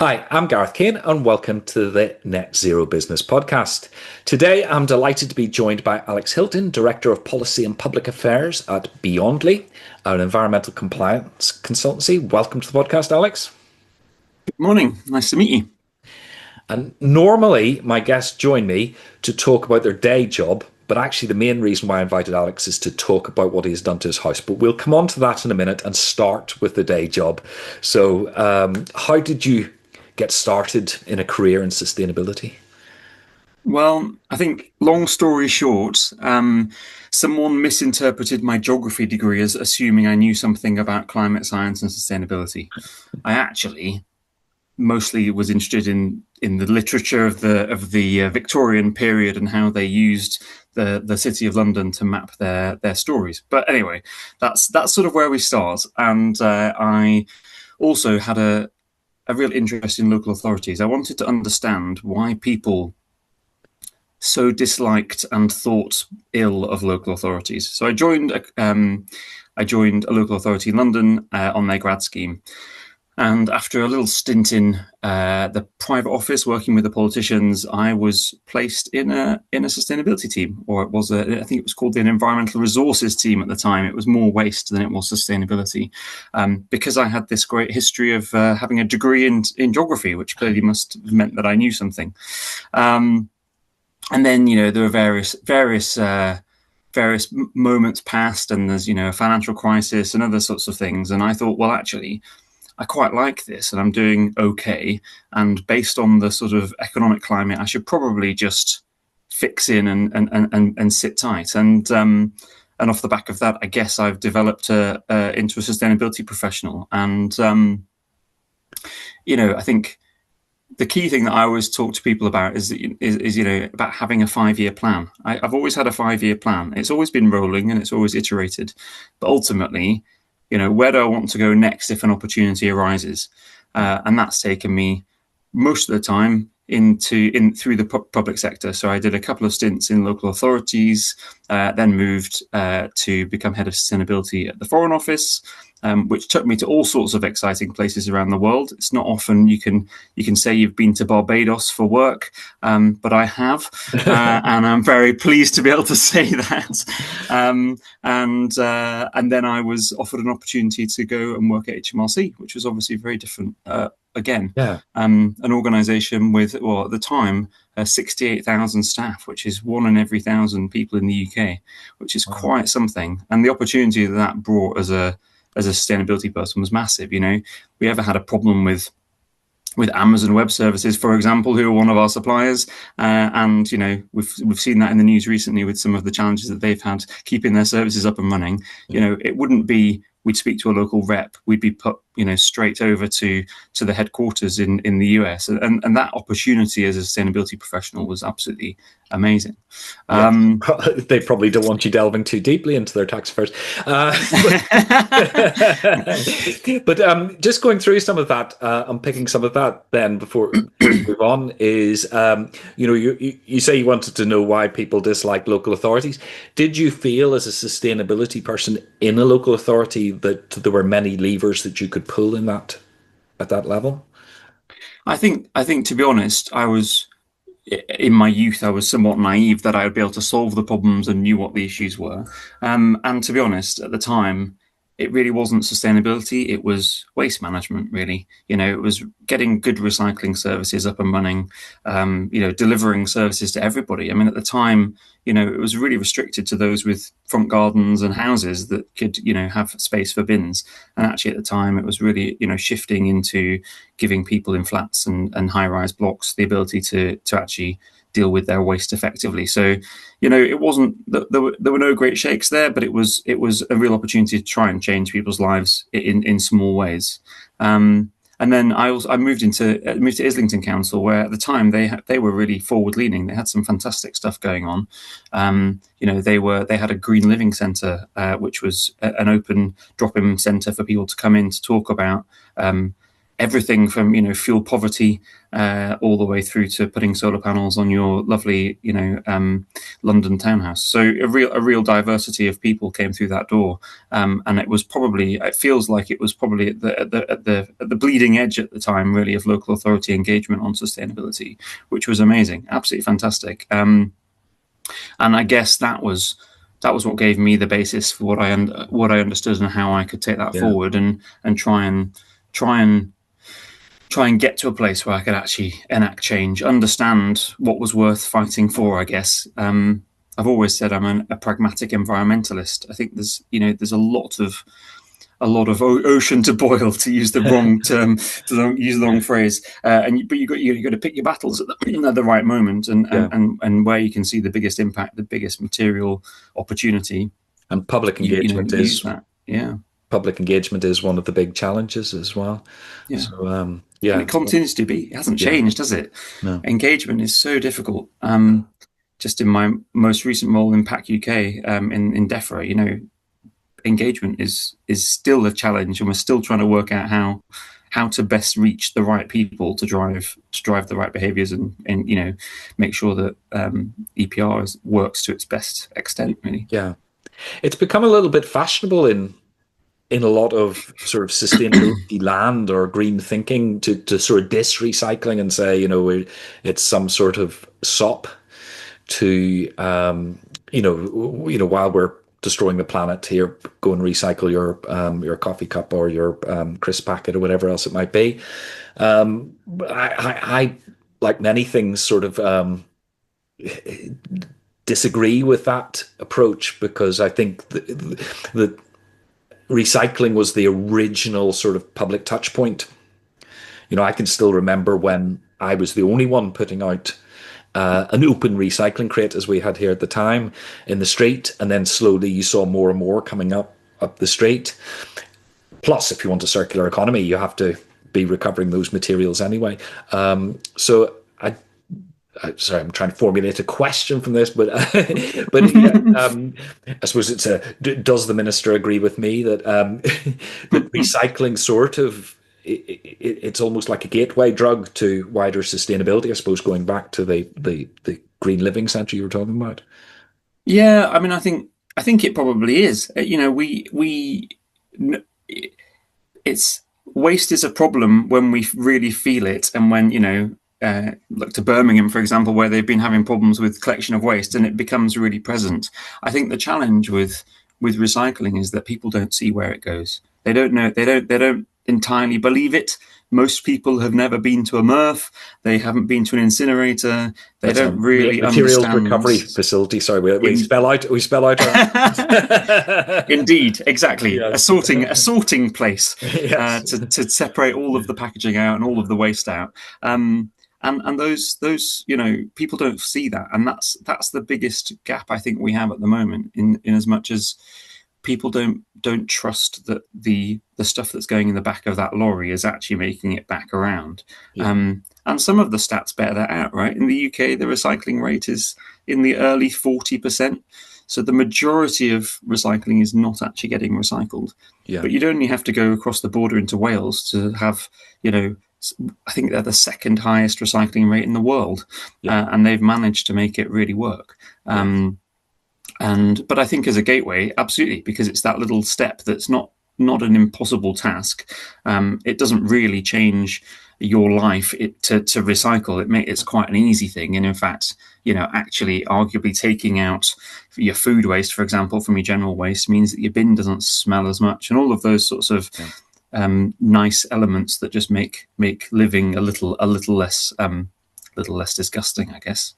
Hi, I'm Gareth Kane, and welcome to the Net Zero Business Podcast. Today, I'm delighted to be joined by Alex Hilton, Director of Policy and Public Affairs at Beyondly, an environmental compliance consultancy. Welcome to the podcast, Alex. Good morning. Nice to meet you. And normally, my guests join me to talk about their day job, but actually, the main reason why I invited Alex is to talk about what he's done to his house. But we'll come on to that in a minute and start with the day job. So, how did you get started in a career in sustainability? Well, I think long story short, someone misinterpreted my geography degree as assuming I knew something about climate science and sustainability. I actually mostly was interested in the literature of the Victorian period and how they used the City of London to map their stories. But anyway, that's sort of where we start. And I also had a real interest in local authorities. I wanted to understand why people so disliked and thought ill of local authorities. So I joined a local authority in London on their grad scheme. And after a little stint in the private office working with the politicians, I was placed in a sustainability team, or I think it was called the environmental resources team at the time. It was more waste than it was sustainability, because I had this great history of having a degree in geography, which clearly must have meant that I knew something. And then there were various moments passed, and there's a financial crisis and other sorts of things. And I thought, well, actually, I quite like this and I'm doing okay. And based on the sort of economic climate, I should probably just fix in and sit tight. And off the back of that, I guess I've developed into a sustainability professional. And, I think the key thing that I always talk to people about is about having a 5-year plan. I've always had a 5-year plan. It's always been rolling and it's always iterated. But ultimately, where do I want to go next if an opportunity arises? And that's taken me most of the time through the public sector. So I did a couple of stints in local authorities, then moved to become head of sustainability at the Foreign Office, which took me to all sorts of exciting places around the world. It's not often you can say you've been to Barbados for work, but I have, and I'm very pleased to be able to say that. And then I was offered an opportunity to go and work at HMRC, which was obviously very different. Again, an organisation with, at the time, 68,000 staff, which is 1 in every 1,000 people in the UK, which is quite something. And the opportunity that brought as a sustainability person was massive. We ever had a problem with Amazon Web Services, for example, who are one of our suppliers, and we've seen that in the news recently with some of the challenges that they've had keeping their services up and running. It wouldn't be we'd speak to a local rep, we'd be put straight over to the headquarters in the US, and that opportunity as a sustainability professional was absolutely amazing. They probably don't want you delving too deeply into their tax affairs, but just going through some of that, I'm picking some of that then before we move on is you say you wanted to know why people dislike local authorities. Did you feel as a sustainability person in a local authority that there were many levers that you could pull at that level? I think to be honest, in my youth, I was somewhat naive that I would be able to solve the problems and knew what the issues were. And to be honest, at the time, it really wasn't sustainability. It was waste management, really. It was getting good recycling services up and running, delivering services to everybody. I mean, at the time, it was really restricted to those with front gardens and houses that could, have space for bins. And actually at the time, it was really, shifting into giving people in flats and high-rise blocks the ability to actually deal with their waste effectively. So, it wasn't there were no great shakes there, but it was a real opportunity to try and change people's lives in small ways. And then I moved to Islington Council, where at the time they were really forward leaning. They had some fantastic stuff going on. They had a green living centre, which was an open drop-in centre for people to come in to talk about everything from fuel poverty all the way through to putting solar panels on your lovely London townhouse. So a real diversity of people came through that door, and it feels like it was probably at the bleeding edge at the time, really, of local authority engagement on sustainability, which was amazing, absolutely fantastic. And I guess that was what gave me the basis for what I understood and how I could take that forward and try and get to a place where I could actually enact change, understand what was worth fighting for, I guess. I've always said I'm a pragmatic environmentalist. I think there's a lot of ocean to boil, to use the wrong term, to use the wrong phrase. But you got to pick your battles at the right moment, and where you can see the biggest impact, the biggest material opportunity. And public engagement is that. Yeah. Public engagement is one of the big challenges as well. Yeah. So, and it continues to be. It hasn't changed, has it? No. Engagement is so difficult. Just in my most recent role in PAC UK, in DEFRA, engagement is still a challenge, and we're still trying to work out how to best reach the right people to drive the right behaviours and make sure that EPR works to its best extent, really. Yeah, it's become a little bit fashionable in a lot of sort of sustainability land or green thinking to sort of diss recycling and say, it's some sort of sop to, while we're destroying the planet, here, go and recycle your coffee cup or your crisp packet or whatever else it might be. I like many things, sort of disagree with that approach, because I think that recycling was the original sort of public touch point. I can still remember when I was the only one putting out an open recycling crate, as we had here at the time, in the street, and then slowly you saw more and more coming up the street. Plus, if you want a circular economy, you have to be recovering those materials anyway. So sorry, I'm trying to formulate a question from this, but I suppose it's does the minister agree with me that that recycling sort of, it's almost like a gateway drug to wider sustainability, I suppose, going back to the Green Living Centre you were talking about? Yeah, I mean, I think it probably is. It's waste is a problem when we really feel it, and when look to Birmingham, for example, where they've been having problems with collection of waste, and it becomes really present. I think the challenge with recycling is that people don't see where it goes. They don't know. They don't entirely believe it. Most people have never been to a MRF. They haven't been to an incinerator. They don't really materials understand. Recovery facility. Sorry, we spell out. Indeed, exactly. Yes. A sorting place. Yes. To separate all of the packaging out and all of the waste out. And those people don't see that, and that's the biggest gap I think we have at the moment. In as much as people don't trust that the stuff that's going in the back of that lorry is actually making it back around. Yeah. And some of the stats bear that out, right? In the UK, the recycling rate is in the early 40%. So the majority of recycling is not actually getting recycled. Yeah. But you'd only have to go across the border into Wales to have, I think they're the second highest recycling rate in the world. Yeah. And they've managed to make it really work. Yeah. But I think as a gateway, absolutely, because it's that little step that's not an impossible task. It doesn't really change your life to recycle. It's quite an easy thing. And in fact, actually arguably taking out your food waste, for example, from your general waste means that your bin doesn't smell as much, and all of those sorts of nice elements that just make living a little less disgusting, I guess.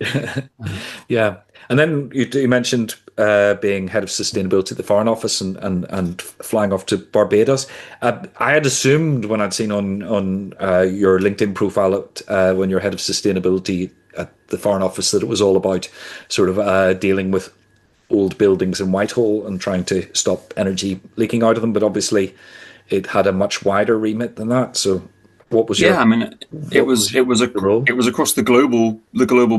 Yeah. And then you mentioned being head of sustainability at the Foreign Office and flying off to Barbados. I had assumed when I'd seen on your LinkedIn profile when you're head of sustainability at the Foreign Office that it was all about sort of dealing with old buildings in Whitehall and trying to stop energy leaking out of them. But obviously it had a much wider remit than that. So what was Yeah, your I mean, what was the role? it was across the global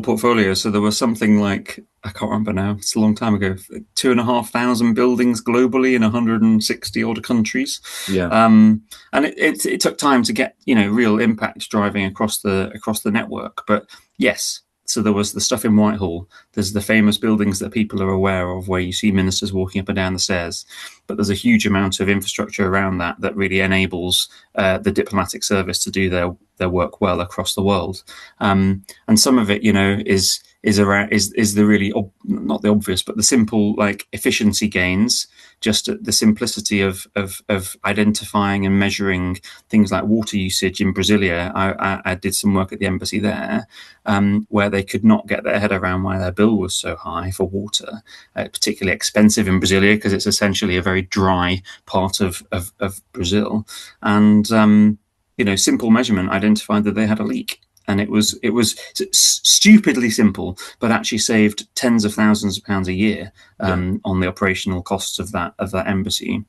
portfolio. So there was something like, I can't remember now. It's a long time ago. 2,500 buildings globally in 160 odd countries, Yeah, and it took time to get real impact driving across the network. But yes, so there was the stuff in Whitehall. There's the famous buildings that people are aware of, where you see ministers walking up and down the stairs. But there's a huge amount of infrastructure around that really enables the diplomatic service to do their work well across the world. And some of it, is around is the really not the obvious, but the simple, like, efficiency gains. Just the simplicity of identifying and measuring things like water usage in Brasilia. I did some work at the embassy there, where they could not get their head around why their bill was so high for water, particularly expensive in Brasilia because it's essentially a very dry part of Brazil. And simple measurement identified that they had a leak. And it was stupidly simple, but actually saved tens of thousands of pounds a year on the operational costs of that embassy.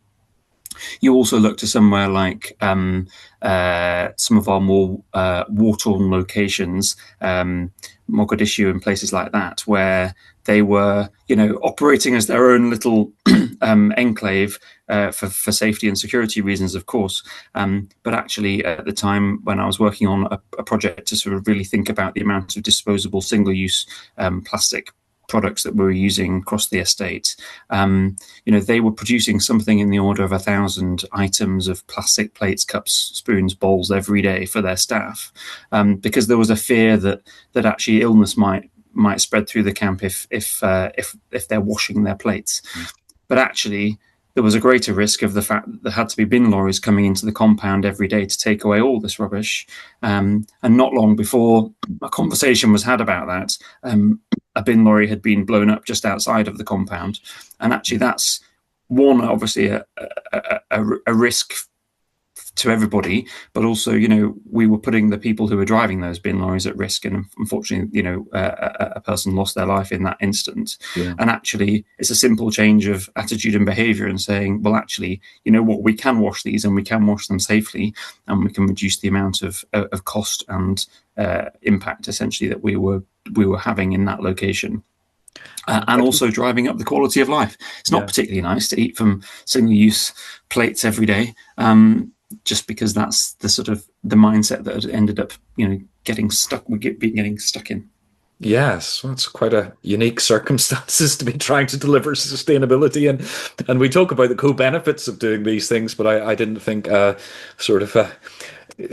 You also look to somewhere like some of our more war-torn locations, Mogadishu and places like that, where they were, operating as their own little enclave for safety and security reasons, of course. But actually, at the time when I was working on a project to sort of really think about the amount of disposable single-use plastic products that we were using across the estate, they were producing something in the order of 1,000 items of plastic plates, cups, spoons, bowls every day for their staff, because there was a fear that actually illness might spread through the camp if they're washing their plates. But actually, there was a greater risk of the fact that there had to be bin lorries coming into the compound every day to take away all this rubbish. And not long before a conversation was had about that, a bin lorry had been blown up just outside of the compound. And actually, that's one, obviously, a risk to everybody, but also, we were putting the people who were driving those bin lorries at risk, and unfortunately, a person lost their life in that instant. yeah, And actually, it's a simple change of attitude and behaviour, and saying, well, actually, what, we can wash these, and we can wash them safely, and we can reduce the amount of cost and impact, essentially, that we were having in that location. And also driving up the quality of life. It's not particularly nice to eat from single-use plates every day, just because that's the sort of the mindset that had ended up, getting stuck in. yes, well, it's quite a unique circumstances to be trying to deliver sustainability, and we talk about the co-benefits of doing these things, but I didn't think sort of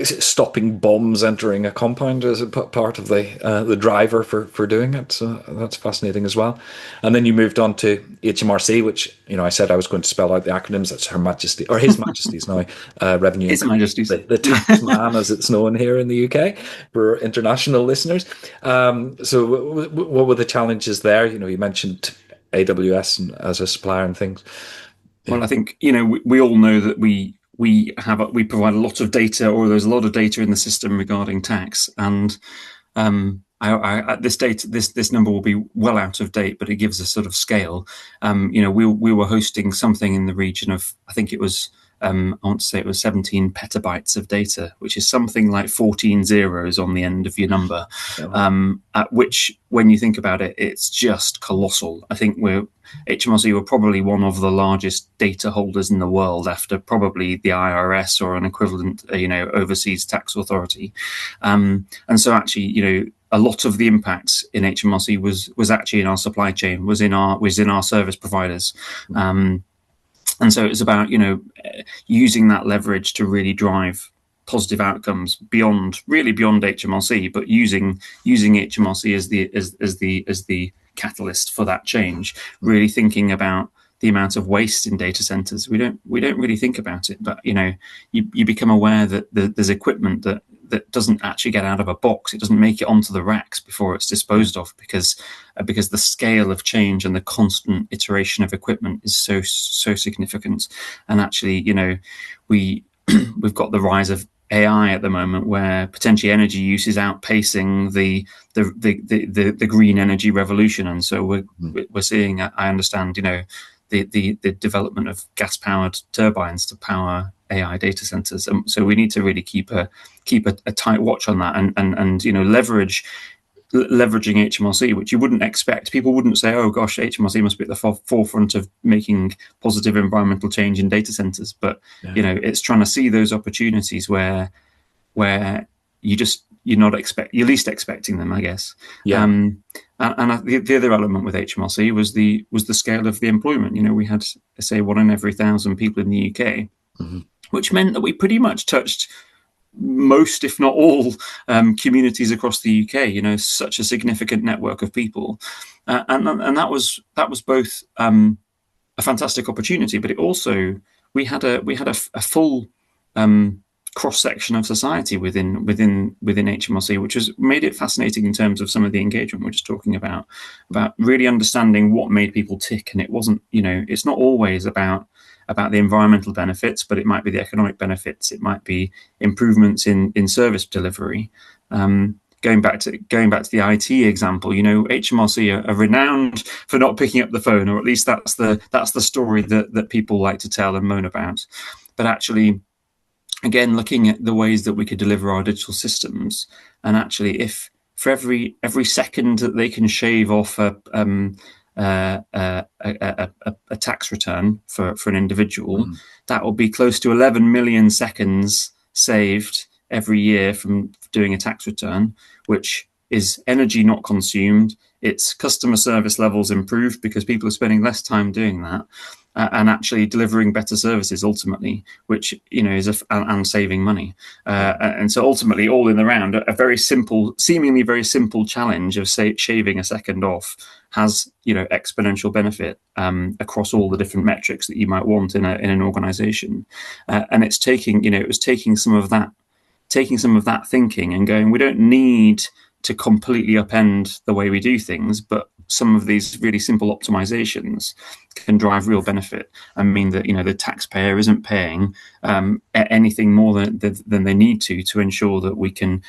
stopping bombs entering a compound as a part of the driver for doing it. So that's fascinating as well. And then you moved on to HMRC, which I said I was going to spell out the acronyms. That's Her Majesty, or His Majesty's now, Revenue. His Majesty's, the tax man, as it's known here in the UK for international listeners. So what were the challenges there? You mentioned AWS as a supplier and things. Well, I think we all know that we provide a lot of data, or there's a lot of data in the system regarding tax, and this number will be well out of date, but it gives a sort of scale. We were hosting something in the region of, I think it was, I want to say it was 17 petabytes of data, which is something like 14 zeros on the end of your number. Which, when you think about it, it's just colossal. I think HMRC were probably one of the largest data holders in the world, after probably the IRS or an equivalent, overseas tax authority. And so actually, a lot of the impact in HMRC was actually in our supply chain, was in our service providers. And so it's about, using that leverage to really drive positive outcomes beyond HMRC, but using HMRC as the catalyst for that change. Really thinking about the amount of waste in data centers. We don't really think about it, but you become aware that there's equipment that doesn't actually get out of a box. It doesn't make it onto the racks before it's disposed of, because the scale of change and the constant iteration of equipment is so significant. And actually, we've got the rise of AI at the moment, where potentially energy use is outpacing the green energy revolution, and so we're seeing, I understand, the development of gas-powered turbines to power AI data centers. So we need to really keep a tight watch on that, and leveraging HMRC, which you wouldn't expect. People wouldn't say, "Oh gosh, HMRC must be at the forefront of making positive environmental change in data centers." But it's trying to see those opportunities where you're least expecting them, I guess. Yeah. And the other element with HMRC was the scale of the employment. We had, say, 1 in every 1,000 people in the UK, which meant that we pretty much touched most, if not all, communities across the UK. Such a significant network of people, and that was both a fantastic opportunity, but it also we had a full cross section of society within HMRC, which has made it fascinating in terms of some of the engagement we're just talking about really understanding what made people tick. And it wasn't, it's not always about the environmental benefits, but it might be the economic benefits. It might be improvements in service delivery. Going back to the IT example, HMRC are renowned for not picking up the phone, or at least that's the story that people like to tell and moan about. But actually, again, looking at the ways that we could deliver our digital systems, and actually, if for every second that they can shave off a tax return for an individual, that will be close to 11 million seconds saved every year from doing a tax return, which is energy not consumed. It's customer service levels improved because people are spending less time doing that, and actually delivering better services ultimately, which is and saving money. And so ultimately, all in the round, a seemingly very simple challenge of shaving a second off has exponential benefit across all the different metrics that you might want in an organization. And it's taking some of that thinking and going, we don't need to completely upend the way we do things, but some of these really simple optimizations can drive real benefit and mean that the taxpayer isn't paying anything more than they need to ensure that we can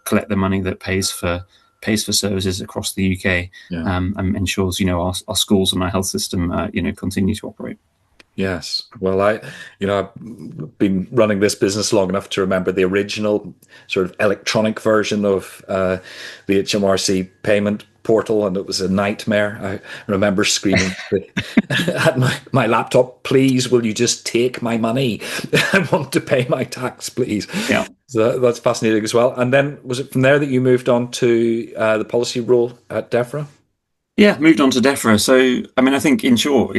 collect the money that pays for services across the UK, and ensures our schools and our health system continue to operate. Yes. Well, I've been running this business long enough to remember the original sort of electronic version of the HMRC payment portal, and it was a nightmare. I remember screaming at my laptop, "Please, will you just take my money? I want to pay my tax, please." Yeah. So that's fascinating as well. And then was it from there that you moved on to the policy role at DEFRA? Yeah, moved on to DEFRA. So, I think in short,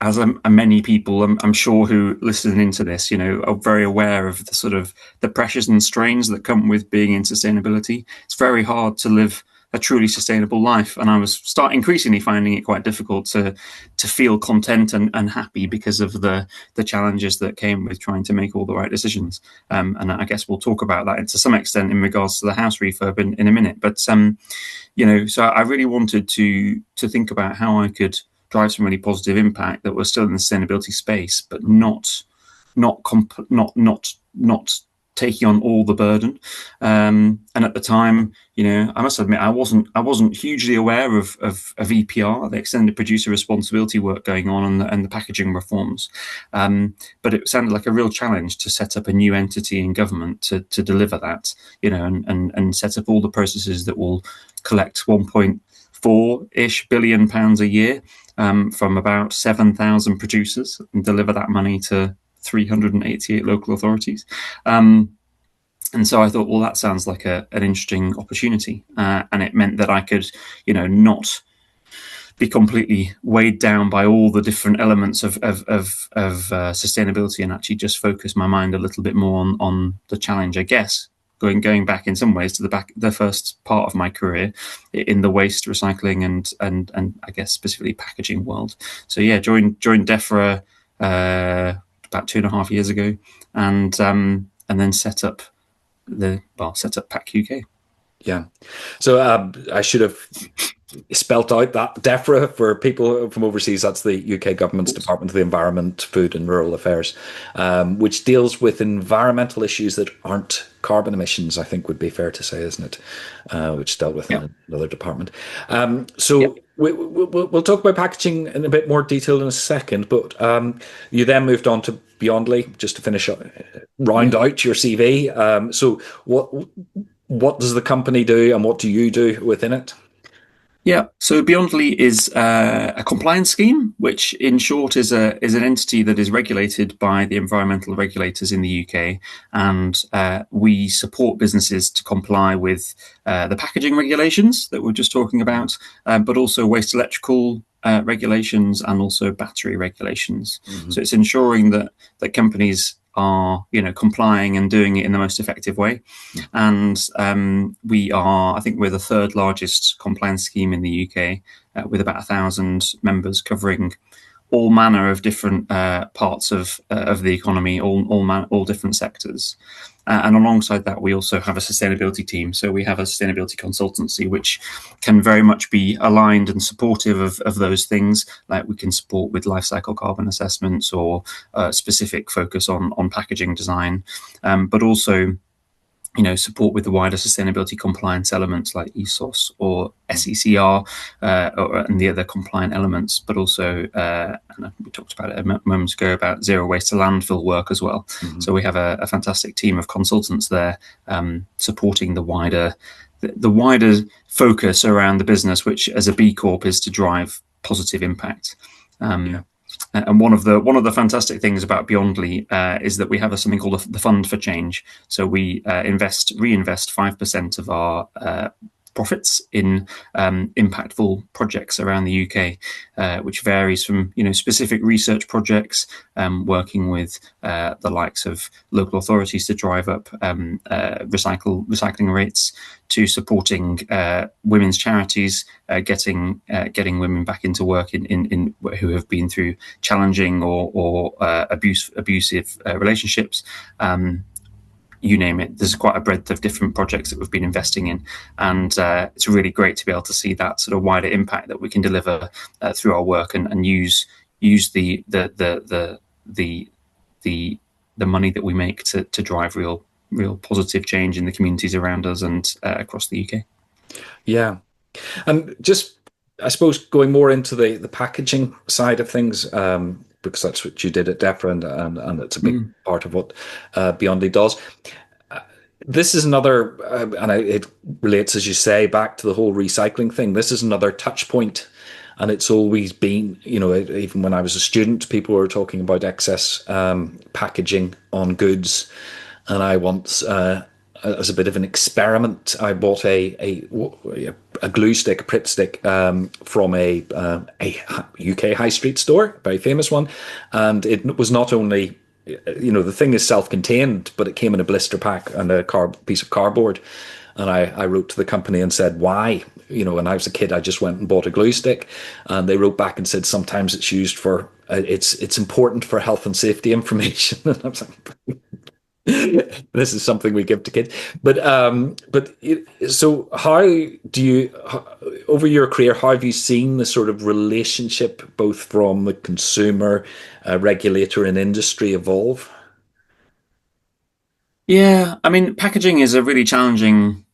as many people, I'm sure, who listen into this, are very aware of the sort of the pressures and strains that come with being in sustainability. It's very hard to live a truly sustainable life, and I was increasingly finding it quite difficult to feel content and happy because of the challenges that came with trying to make all the right decisions. And I guess we'll talk about that to some extent in regards to the house refurb in a minute. But so I really wanted to think about how I could drive some really positive impact that was still in the sustainability space, but not taking on all the burden. And at the time, I must admit, I wasn't hugely aware of EPR, the extended producer responsibility work going on, and the packaging reforms. But it sounded like a real challenge to set up a new entity in government to deliver that, and set up all the processes that will collect 1.4-ish billion pounds a year from about 7,000 producers and deliver that money to 388 local authorities. And so I thought, well, that sounds like an interesting opportunity. And it meant that I could, not be completely weighed down by all the different elements of sustainability, and actually just focus my mind a little bit more on the challenge, I guess, going back in some ways to the first part of my career in the waste, recycling, and I guess specifically packaging world. So yeah, joined DEFRA about 2.5 years ago, and then set up Pack UK. Yeah. So I should have spelt out that DEFRA for people from overseas. That's the UK government's Department of the Environment, Food and Rural Affairs, which deals with environmental issues that aren't carbon emissions, I think would be fair to say, isn't it? Which dealt with another department. We'll talk about packaging in a bit more detail in a second, but you then moved on to Beyondly, just to finish round out your CV. So what does the company do, and what do you do within it? Yeah, so Beyondly is a compliance scheme, which in short is an entity that is regulated by the environmental regulators in the UK, and we support businesses to comply with the packaging regulations that we are just talking about, but also waste electrical regulations and also battery regulations. So it's ensuring that companies are complying and doing it in the most effective way. And I think we're the third largest compliance scheme in the UK, with about 1,000 members covering all manner of different parts of the economy, all different sectors. And alongside that, we also have a sustainability team. So we have a sustainability consultancy, which can very much be aligned and supportive of those things. Like we can support with life cycle carbon assessments or specific focus on packaging design, but also support with the wider sustainability compliance elements like ESOS or SECR, and the other compliant elements, but also, and we talked about it a moment ago, about zero waste to landfill work as well. So we have a fantastic team of consultants there, supporting the wider focus around the business, which as a B Corp is to drive positive impact. And one of the fantastic things about Beyondly is that we have something called the Fund for Change. So we reinvest 5% of our profits in impactful projects around the UK, which varies from specific research projects, working with the likes of local authorities to drive up recycling rates, to supporting women's charities, getting women back into work in who have been through challenging or abusive relationships. You name it. There's quite a breadth of different projects that we've been investing in, and it's really great to be able to see that sort of wider impact that we can deliver through our work, and use the money that we make to drive real positive change in the communities around us and across the UK. Yeah, and just I suppose going more into the packaging side of things, because that's what you did at DEFRA, and it's a big part of what Beyondly does. This is another, and it relates, as you say, back to the whole recycling thing. This is another touch point, and it's always been, even when I was a student, people were talking about excess packaging on goods, and I once, as a bit of an experiment, I bought a glue stick, a Pritt stick, from a UK high street store, a very famous one, and it was not only, the thing is self-contained, but it came in a blister pack and a piece of cardboard. And I wrote to the company and said, why? When I was a kid, I just went and bought a glue stick, and they wrote back and said sometimes it's used for it's important for health and safety information. And I was like, this is something we give to kids. But so how do you, over your career, how have you seen the sort of relationship both from the consumer, regulator, and industry evolve? Yeah, I mean, packaging is a really challenging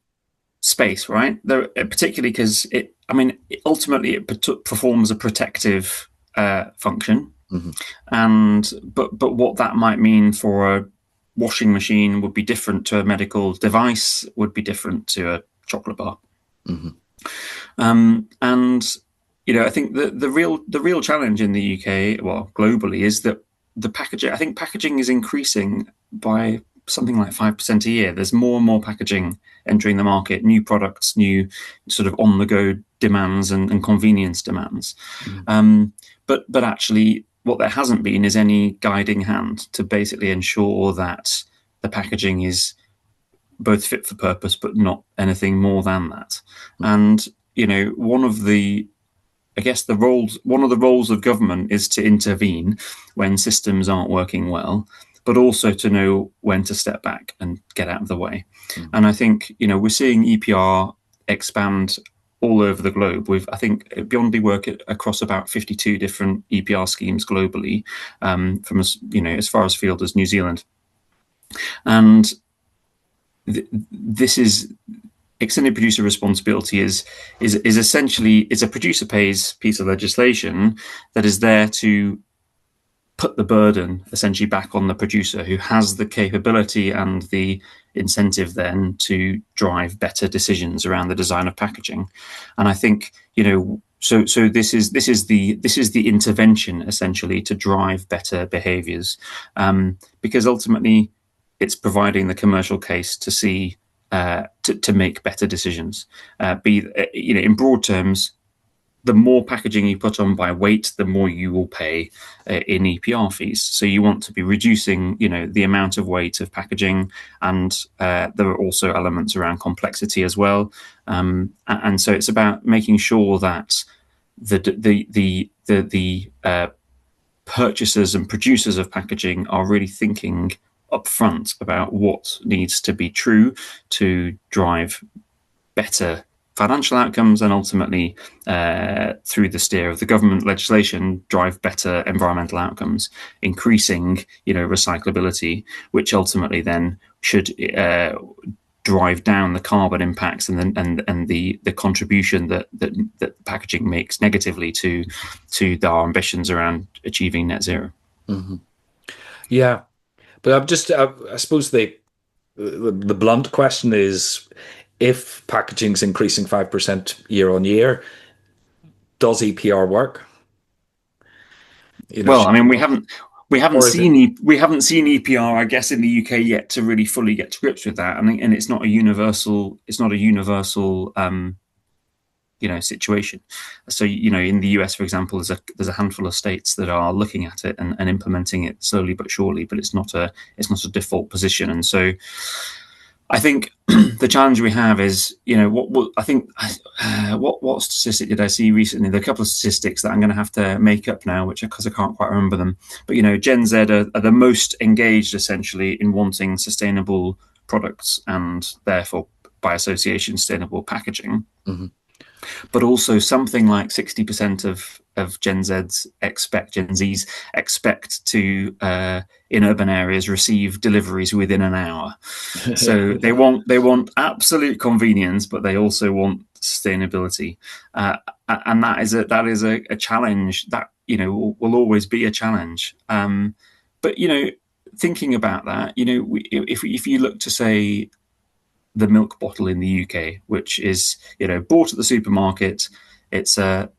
space, right? Particularly because ultimately it performs a protective function, but what that might mean for a washing machine would be different to a medical device, would be different to a chocolate bar. And I think the real challenge in the UK, well, globally, is that the packaging. I think packaging is increasing by something like 5% a year. There's more and more packaging entering the market, new products, new sort of on-the-go demands and convenience demands. But actually, what there hasn't been is any guiding hand to basically ensure that the packaging is both fit for purpose, but not anything more than that. And one of the roles of government is to intervene when systems aren't working well, but also to know when to step back and get out of the way. And I think we're seeing EPR expand all over the globe. I think Beyondly work across about 52 different EPR schemes globally, from as far afield as New Zealand. And this is extended producer responsibility is essentially, it's a producer pays piece of legislation that is there to put the burden essentially back on the producer, who has the capability and the incentive then to drive better decisions around the design of packaging. And I think, so this is the intervention essentially to drive better behaviors, because ultimately it's providing the commercial case to see to make better decisions. In broad terms, the more packaging you put on by weight, the more you will pay in EPR fees. So you want to be reducing, the amount of weight of packaging, and there are also elements around complexity as well. And so it's about making sure that the purchasers and producers of packaging are really thinking upfront about what needs to be true to drive better financial outcomes, and ultimately, through the steer of the government legislation, drive better environmental outcomes, increasing, recyclability, which ultimately then should drive down the carbon impacts and the contribution that packaging makes negatively to our ambitions around achieving net zero. Mm-hmm. Yeah, but I suppose the blunt question is, if packaging is increasing 5% year on year, does EPR work? Well, I mean, we haven't seen EPR, I guess, in the UK yet to really fully get to grips with that. And it's not a universal situation. So, in the US, for example, there's a handful of states that are looking at it and implementing it slowly but surely, but it's not a default position. And so I think the challenge we have is, what statistic did I see recently? There are a couple of statistics that I'm going to have to make up now, because I can't quite remember them. But, Gen Z are the most engaged, essentially, in wanting sustainable products and therefore, by association, sustainable packaging. Mm-hmm. But also something like 60% of Gen Zs expect to, in urban areas, receive deliveries within an hour. So they want absolute convenience, but they also want sustainability, and that is a challenge that will always be a challenge. But thinking about that, if you look to, say, the milk bottle in the UK, which is bought at the supermarket, it's high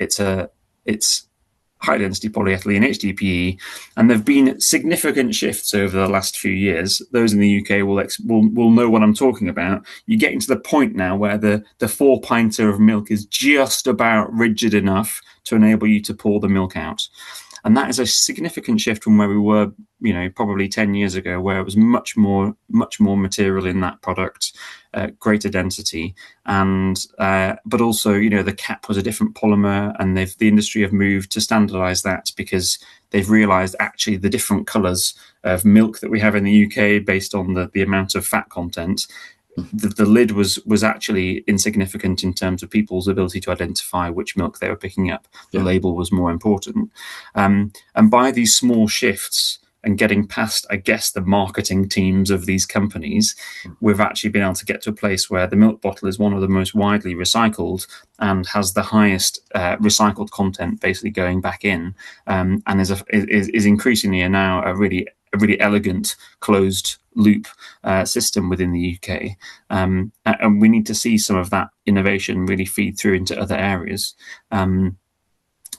density polyethylene HDPE, and there've been significant shifts over the last few years. Those in the UK will know what I'm talking about. You're getting to the point now where the 4-pinter of milk is just about rigid enough to enable you to pour the milk out. And that is a significant shift from where we were, probably 10 years ago, where it was much more material in that product, greater density, and but also, the cap was a different polymer, and the industry have moved to standardize that because they've realized actually the different colors of milk that we have in the UK based on the amount of fat content. The lid was actually insignificant in terms of people's ability to identify which milk they were picking up. The label was more important. And by these small shifts and getting past, I guess, the marketing teams of these companies, we've actually been able to get to a place where the milk bottle is one of the most widely recycled and has the highest recycled content basically going back in, and is increasingly now a really elegant closed loop system within the UK, and we need to see some of that innovation really feed through into other areas.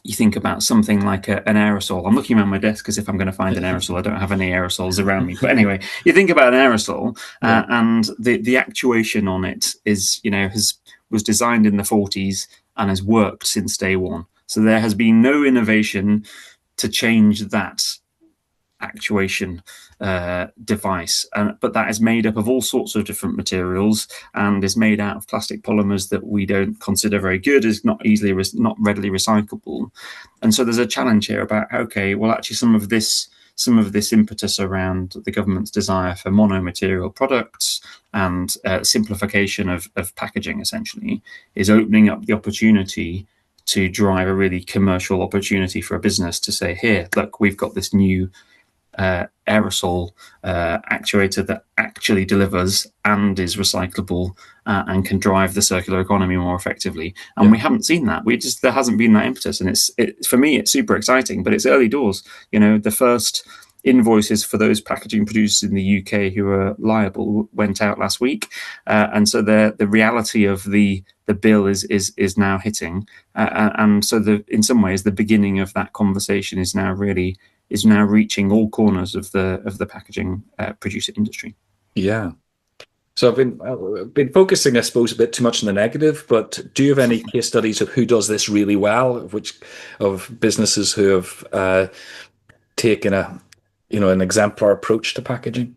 You think about something like an aerosol. I'm looking around my desk as if I'm going to find an aerosol. I don't have any aerosols around me, but anyway, you think about an aerosol, and the actuation on it is was designed in the 40s and has worked since day one. So there has been no innovation to change that actuation device, but that is made up of all sorts of different materials and is made out of plastic polymers that we don't consider very good, is not readily recyclable. And so there's a challenge here about, okay, well, actually some of this impetus around the government's desire for mono-material products and simplification of packaging essentially is opening up the opportunity to drive a really commercial opportunity for a business to say, here, look, we've got this new aerosol actuator that actually delivers and is recyclable and can drive the circular economy more effectively. And we haven't seen that. There hasn't been that impetus. And for me, it's super exciting, but it's early doors. The first invoices for those packaging producers in the UK who are liable went out last week, and so the reality of the bill is now hitting, and so in some ways the beginning of that conversation is now reaching all corners of the packaging producer industry. Yeah. So I've been focusing, I suppose, a bit too much on the negative. But do you have any case studies of who does this really well, of businesses who have taken an exemplar approach to packaging?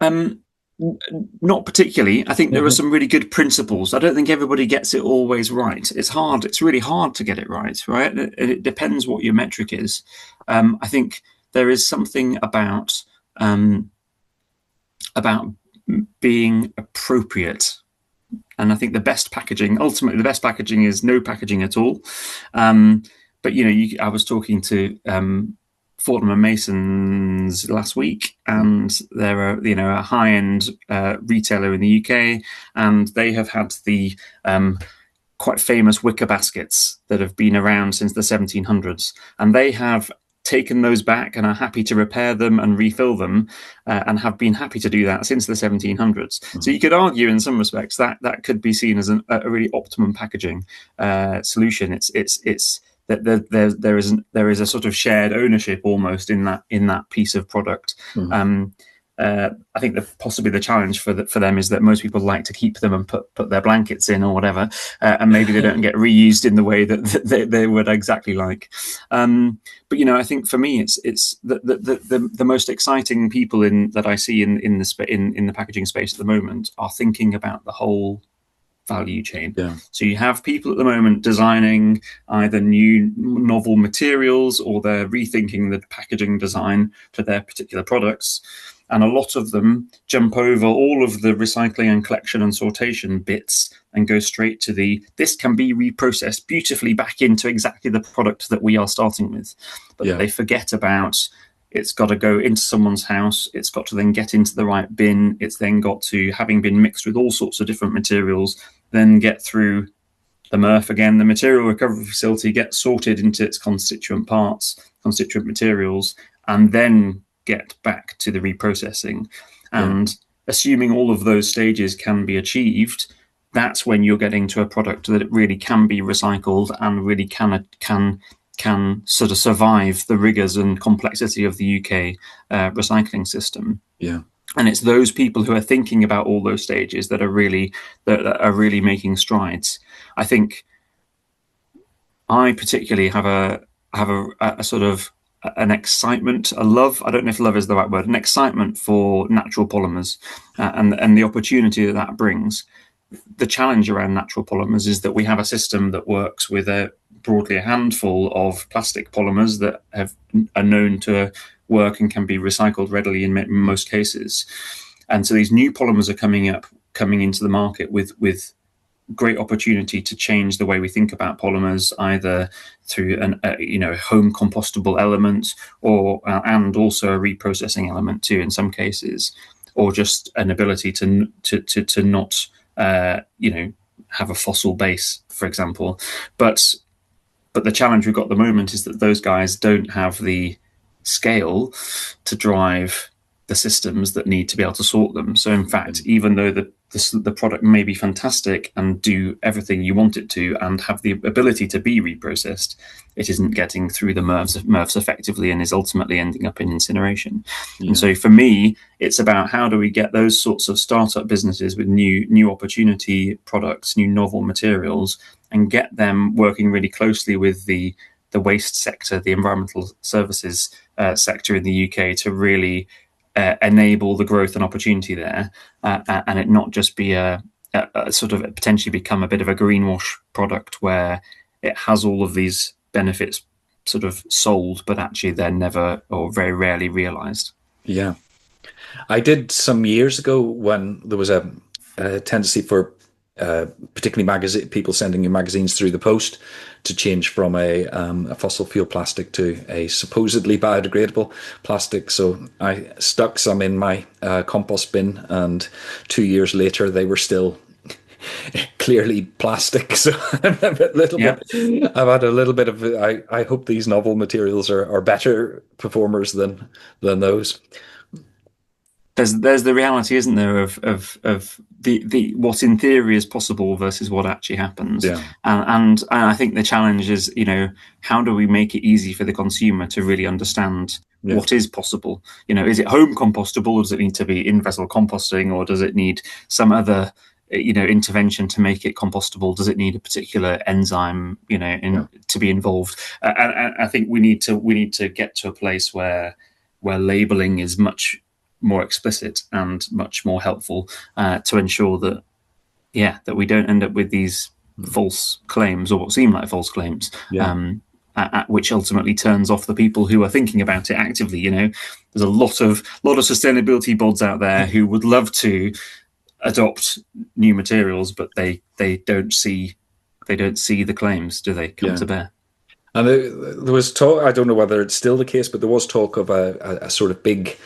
Not particularly. I think there are some really good principles. I don't think everybody gets it always right. It's hard. It's really hard to get it right, right? It depends what your metric is. I think there is something about being appropriate. And I think ultimately the best packaging is no packaging at all. But I was talking to Fortnum and Mason's last week, and they're a high-end retailer in the UK, and they have had the quite famous wicker baskets that have been around since the 1700s, and they have taken those back and are happy to repair them and refill them, and have been happy to do that since the 1700s. So you could argue, in some respects, that could be seen as a really optimum packaging solution. It's that there is a sort of shared ownership almost in that piece of product. I think that possibly the challenge for them is that most people like to keep them and put their blankets in or whatever, and maybe they don't get reused in the way that they would exactly like. But I think for me, it's the most exciting people that I see in the packaging space at the moment are thinking about the whole value chain. Yeah. So you have people at the moment designing either new novel materials, or they're rethinking the packaging design for their particular products. And a lot of them jump over all of the recycling and collection and sortation bits and go straight to this can be reprocessed beautifully back into exactly the product that we are starting with. But they forget about, it's got to go into someone's house. It's got to then get into the right bin. It's then got to, having been mixed with all sorts of different materials, then get through the MRF again. The material recovery facility gets sorted into its constituent parts, constituent materials, and then get back to the reprocessing. And assuming all of those stages can be achieved, that's when you're getting to a product that it really can be recycled and really can sort of survive the rigors and complexity of the UK recycling system. Yeah. And it's those people who are thinking about all those stages that are really making strides. I think I particularly have a sort of an excitement, a love. I don't know if love is the right word. An excitement for natural polymers and the opportunity that brings. The challenge around natural polymers is that we have a system that works with broadly a handful of plastic polymers that are known to work and can be recycled readily in most cases. And so these new polymers are coming into the market with great opportunity to change the way we think about polymers, either through a home compostable element and also a reprocessing element too in some cases, or just an ability to not have a fossil base, for example. But the challenge we've got at the moment is that those guys don't have the scale to drive the systems that need to be able to sort them. So in fact, even though the product may be fantastic and do everything you want it to and have the ability to be reprocessed, it isn't getting through the MRFs effectively and is ultimately ending up in incineration. Yeah. And so for me, it's about how do we get those sorts of startup businesses with new opportunity products, new novel materials, and get them working really closely with the waste sector, the environmental services sector in the UK to really enable the growth and opportunity there, and it not just be a sort of potentially become a bit of a greenwash product where it has all of these benefits sort of sold, but actually they're never or very rarely realized. Yeah. I did some years ago when there was a tendency for particularly people sending you magazines through the post, to change from a fossil fuel plastic to a supposedly biodegradable plastic. So I stuck some in my compost bin, and 2 years later they were still clearly plastic. So I'm a little Yeah. bit. I've had a little bit of. I hope these novel materials are better performers than those. There's the reality, isn't there, of the what in theory is possible versus what actually happens, Yeah. and I think the challenge is, how do we make it easy for the consumer to really understand Yeah. what is possible? Is it home compostable, or does it need to be in vessel composting, or does it need some other intervention to make it compostable? Does it need a particular enzyme Yeah. to be involved? And I think we need to get to a place where labeling is much more explicit and much more helpful, to ensure that that we don't end up with these false claims, or what seem like false claims, Yeah. which ultimately turns off the people who are thinking about it actively. There's a lot of sustainability bods out there who would love to adopt new materials, but they don't see the claims, do they, come Yeah. to bear? And there was talk. I don't know whether it's still the case, but there was talk of a sort of big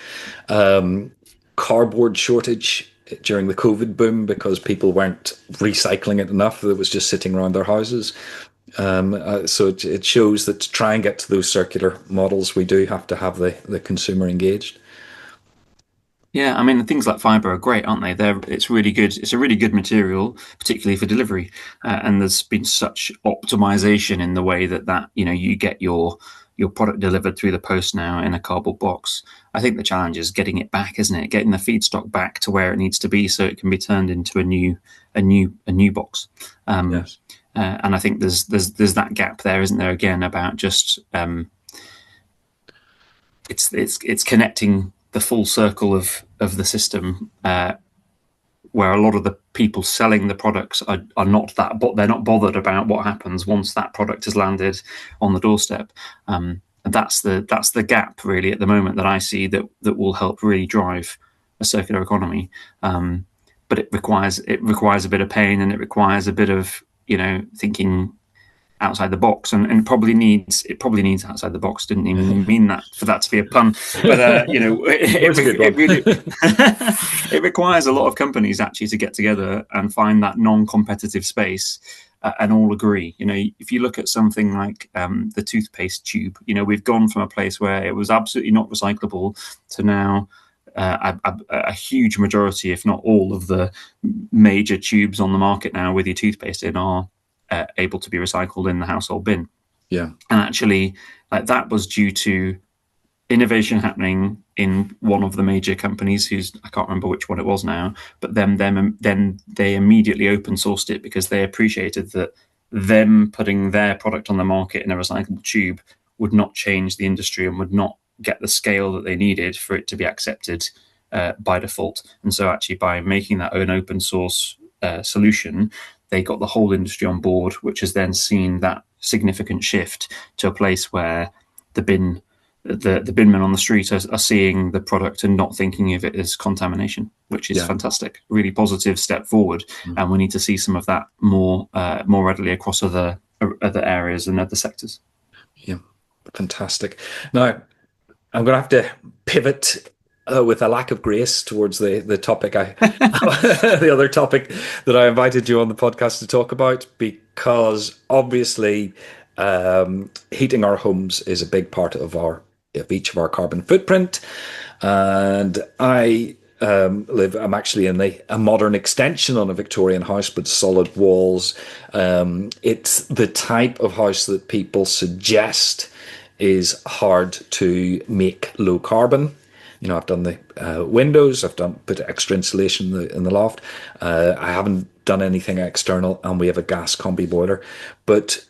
cardboard shortage during the COVID boom, because people weren't recycling it enough. That was just sitting around their houses. So it shows that to try and get to those circular models, we do have to have the consumer engaged. Yeah, I mean, things like fiber are great, aren't they? It's really good. It's a really good material, particularly for delivery. And there's been such optimization in the way that you get your product delivered through the post now in a cardboard box. I think the challenge is getting it back, isn't it? Getting the feedstock back to where it needs to be, so it can be turned into a new box. Yes. And I think there's that gap there, isn't there? Again, about just it's connecting the full circle of the system, where a lot of the people selling the products are not that, but they're not bothered about what happens once that product has landed on the doorstep. And that's the gap really at the moment that I see that will help really drive a circular economy. But it requires a bit of pain, and it requires a bit of thinking outside the box, and it probably needs outside the box. Didn't even mean that for that to be a pun, but it really it requires a lot of companies actually to get together and find that non-competitive space, and all agree. If you look at something like the toothpaste tube, we've gone from a place where it was absolutely not recyclable to now a huge majority, if not all, of the major tubes on the market now with your toothpaste in are able to be recycled in the household bin. Yeah. And actually, that was due to innovation happening in one of the major companies, who's, I can't remember which one it was now, but then they immediately open sourced it, because they appreciated that them putting their product on the market in a recyclable tube would not change the industry and would not get the scale that they needed for it to be accepted by default. And so actually, by making that own open source solution, they got the whole industry on board, which has then seen that significant shift to a place where the binmen on the street are seeing the product and not thinking of it as contamination, which is fantastic. Really positive step forward, and we need to see some of that more readily across other areas and other sectors. Yeah, fantastic. Now, I'm going to have to pivot with a lack of grace towards the topic the other topic that I invited you on the podcast to talk about, because obviously heating our homes is a big part of each of our carbon footprint, and I'm actually in a modern extension on a Victorian house, but solid walls. It's the type of house that people suggest is hard to make low carbon. I've done the windows, put extra insulation in the loft. I haven't done anything external, and we have a gas combi boiler. But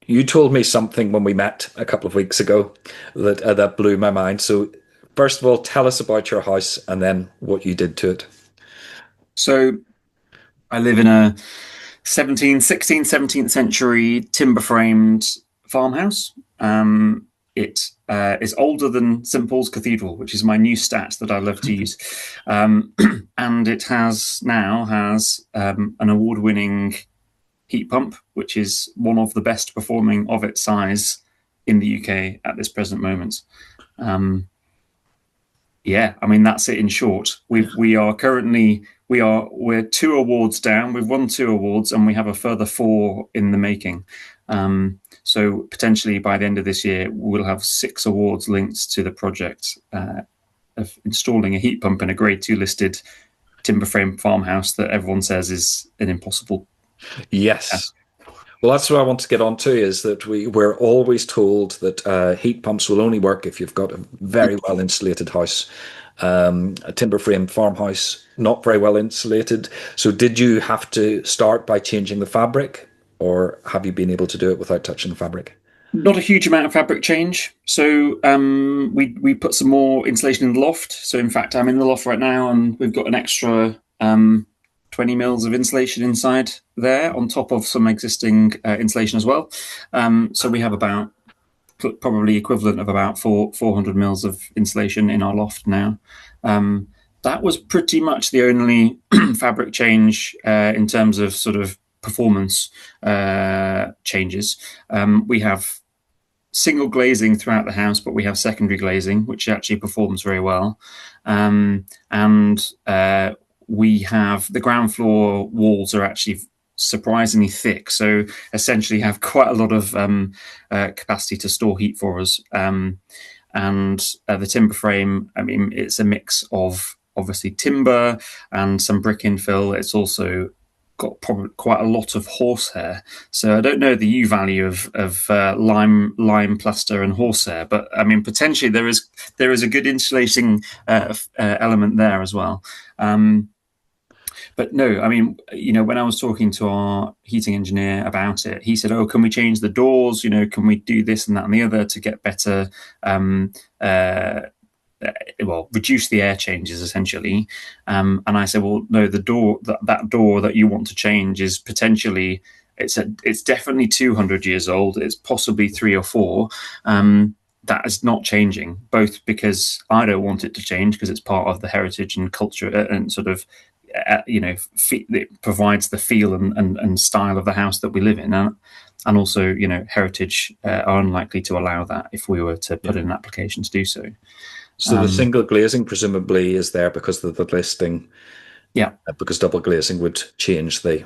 you told me something when we met a couple of weeks ago that blew my mind. So, first of all, tell us about your house, and then what you did to it. So, I live in a 17th century timber framed farmhouse. it is older than St Paul's Cathedral, which is my new stat that I love to use. And it now has an award-winning heat pump, which is one of the best performing of its size in the UK at this present moment. Yeah, I mean, that's it in short. We're 2 awards down. We've won 2 awards, and we have a further 4 in the making. So potentially by the end of this year, we'll have 6 awards linked to the project of installing a heat pump in a Grade 2 listed timber frame farmhouse that everyone says is an impossible Yes. task. Well, that's what I want to get on to, is that we're always told that heat pumps will only work if you've got a very well insulated house. A timber frame farmhouse, not very well insulated. So did you have to start by changing the fabric, or have you been able to do it without touching the fabric? Not a huge amount of fabric change. So we put some more insulation in the loft. So in fact, I'm in the loft right now, and we've got an extra 20 mils of insulation inside there, on top of some existing insulation as well. So we have about probably equivalent of about 400 mils of insulation in our loft now. That was pretty much the only fabric change in terms of sort of performance changes. We have single glazing throughout the house, but we have secondary glazing, which actually performs very well. We have the ground floor walls are actually surprisingly thick, so essentially have quite a lot of capacity to store heat for us. And the timber frame, I mean, it's a mix of obviously timber and some brick infill. It's also got probably quite a lot of horsehair. So I don't know the U value of lime plaster and horsehair, but I mean, potentially there is a good insulating element there as well. But no, I mean, when I was talking to our heating engineer about it, he said, "Oh, can we change the doors? Can we do this and that and the other to get better, reduce the air changes essentially?" And I said, "Well, no, the door that door that you want to change is potentially it's definitely 200 years old. It's possibly 3 or 4." That is not changing, both because I don't want it to change because it's part of the heritage and culture and sort of. It provides the feel and style of the house that we live in, and also heritage are unlikely to allow that if we were to put in an application to do so. So the single glazing presumably is there because of the listing. Yeah, because double glazing would change the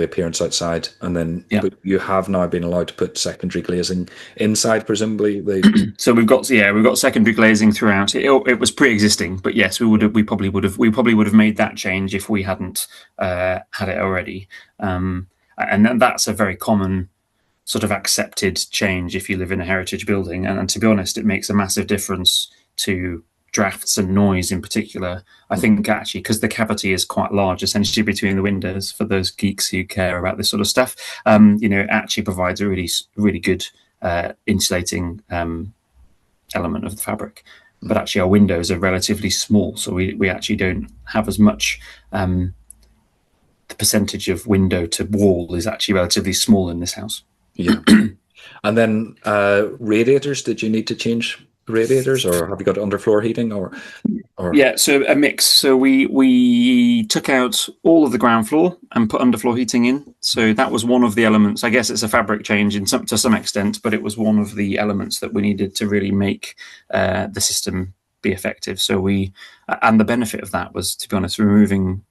appearance outside, and then you have now been allowed to put secondary glazing inside, presumably. So we've got secondary glazing throughout. It was pre-existing, but yes, we probably would have made that change if we hadn't had it already. And that's a very common sort of accepted change if you live in a heritage building. And to be honest, it makes a massive difference to drafts and noise in particular. I think actually because the cavity is quite large, essentially between the windows, for those geeks who care about this sort of stuff, it actually provides a really, really good insulating element of the fabric. But actually our windows are relatively small, so we actually don't have as much. The percentage of window to wall is actually relatively small in this house. Yeah. And then radiators, did you need to change radiators, or have you got underfloor heating or Yeah, so a mix. So we took out all of the ground floor and put underfloor heating in. So that was one of the elements. I guess it's a fabric change to some extent, but it was one of the elements that we needed to really make the system be effective. So and the benefit of that was, to be honest, removing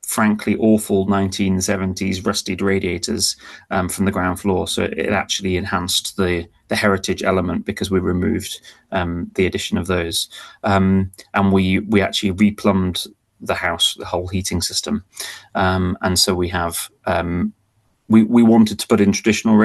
frankly awful 1970s rusted radiators from the ground floor. So it actually enhanced the heritage element because we removed the addition of those. And we actually replumbed the house, the whole heating system. And so we have... We wanted to put in traditional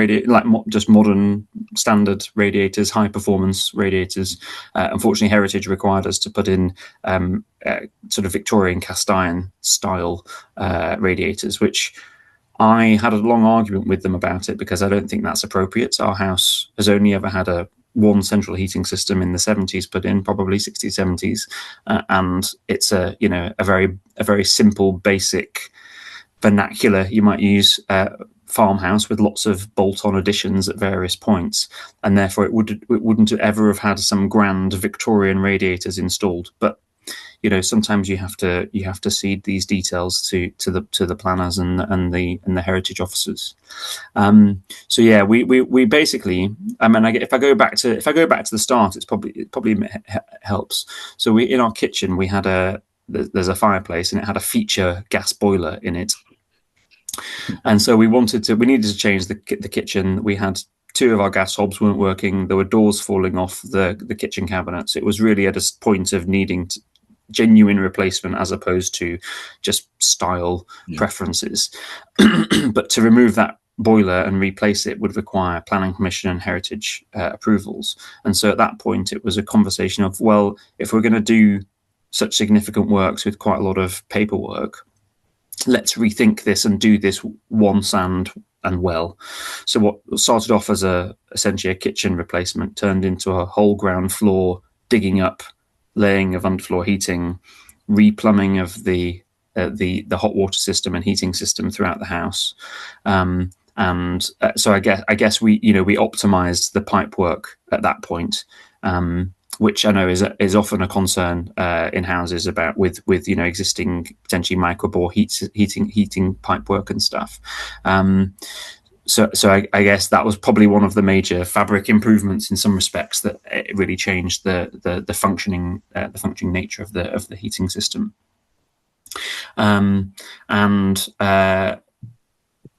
just modern standard radiators, high performance radiators. Unfortunately, heritage required us to put in sort of Victorian cast iron style radiators, which I had a long argument with them about it because I don't think that's appropriate. Our house has only ever had one central heating system in the 70s put in, probably 60s, 70s, and it's a very simple, basic vernacular you might use farmhouse with lots of bolt-on additions at various points, and therefore it wouldn't ever have had some grand Victorian radiators installed. But sometimes you have to cede these details to the planners and the heritage officers. So yeah, we basically, if I go back to the start, it probably helps. So in our kitchen we had there's a fireplace, and it had a feature gas boiler in it, and so we needed to change the kitchen. We had 2 of our gas hobs weren't working. There were doors falling off the kitchen cabinets. It was really at a point of needing genuine replacement as opposed to just style preferences. But to remove that boiler and replace it would require planning permission and heritage approvals. And so at that point, it was a conversation of, well, if we're going to do such significant works with quite a lot of paperwork, let's rethink this and do this once and well. So what started off as essentially a kitchen replacement turned into a whole ground floor digging up, laying of underfloor heating, replumbing of the hot water system and heating system throughout the house, so I guess we optimized the pipe work at that point, which I know is often a concern in houses about with existing potentially microbore heating pipe work and stuff. So I guess that was probably one of the major fabric improvements in some respects, that it really changed the functioning nature of the heating system.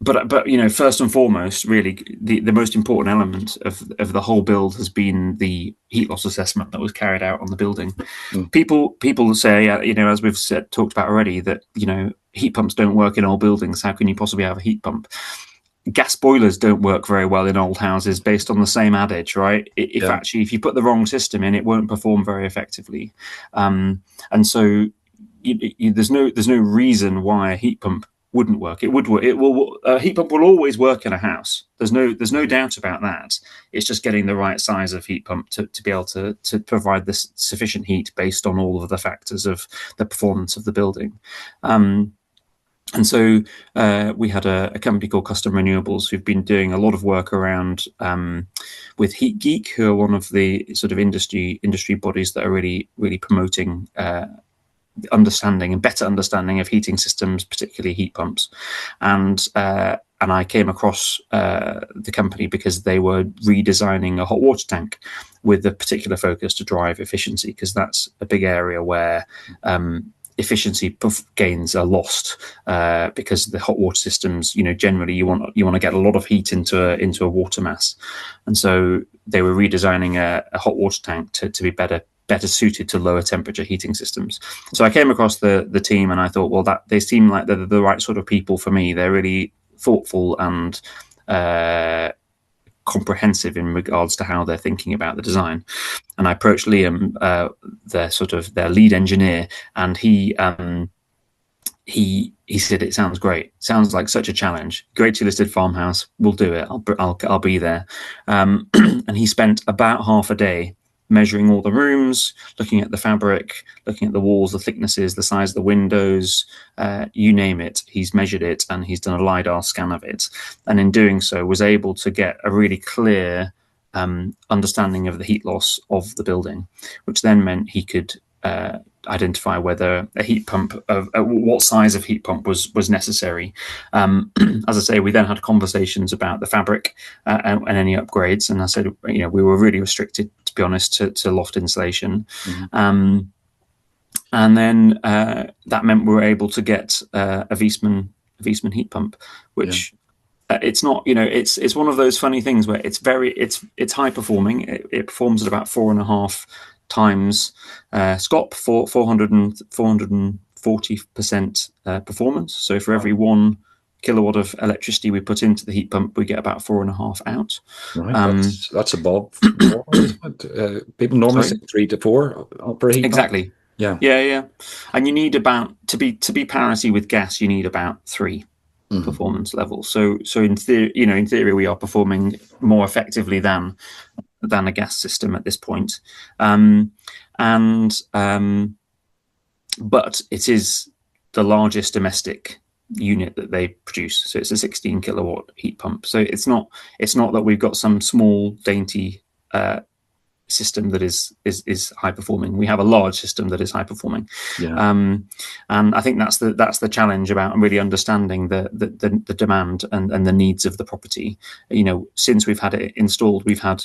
But first and foremost, really the most important element of the whole build has been the heat loss assessment that was carried out on the building. People say, as we've talked about already, that heat pumps don't work in old buildings. How can you possibly have a heat pump? Gas boilers don't work very well in old houses, based on the same adage, right? If you put the wrong system in, it won't perform very effectively. And so there's no reason why a heat pump wouldn't work. It would work. A heat pump will always work in a house. There's no doubt about that. It's just getting the right size of heat pump to be able to provide this sufficient heat based on all of the factors of the performance of the building. And so we had a company called Custom Renewables who've been doing a lot of work around with Heat Geek, who are one of the sort of industry bodies that are really promoting better understanding of heating systems, particularly heat pumps. And I came across the company because they were redesigning a hot water tank with a particular focus to drive efficiency, because that's a big area where efficiency gains are lost because the hot water systems, generally you want to get a lot of heat into a water mass, and so they were redesigning a hot water tank to be better suited to lower temperature heating systems. So I came across the team and I thought, well, that they seem like they're the right sort of people for me. They're really thoughtful and comprehensive in regards to how they're thinking about the design. And I approached Liam, their lead engineer, and he said, it sounds great. Sounds like such a challenge. Great listed farmhouse. We'll do it. I'll be there. And he spent about half a day measuring all the rooms, looking at the fabric, looking at the walls, the thicknesses, the size of the windows, you name it. He's measured it and he's done a LiDAR scan of it. And in doing so, was able to get a really clear understanding of the heat loss of the building, which then meant he could identify whether a heat pump what size of heat pump was necessary. As I say, we then had conversations about the fabric and any upgrades. And I said, we were really restricted, to be honest, to loft insulation. Mm-hmm. And then that meant we were able to get a Viessmann heat pump, which it's not, it's one of those funny things where it's high performing. It performs at about 4.5 times SCOP for 440% performance. So for every 1 kilowatt of electricity we put into the heat pump, we get about 4.5 out. Right, that's above people normally say 3 to 4 per heat exactly pump. Yeah. And you need about to be parity with gas, you need about 3 performance levels. So in theory we are performing more effectively than a gas system at this point. But it is the largest domestic unit that they produce. So it's a 16 kilowatt heat pump. So it's not that we've got some small dainty system that is high performing. We have a large system that is high performing. Yeah. And I think that's the challenge about really understanding the demand and the needs of the property. Since we've had it installed, we've had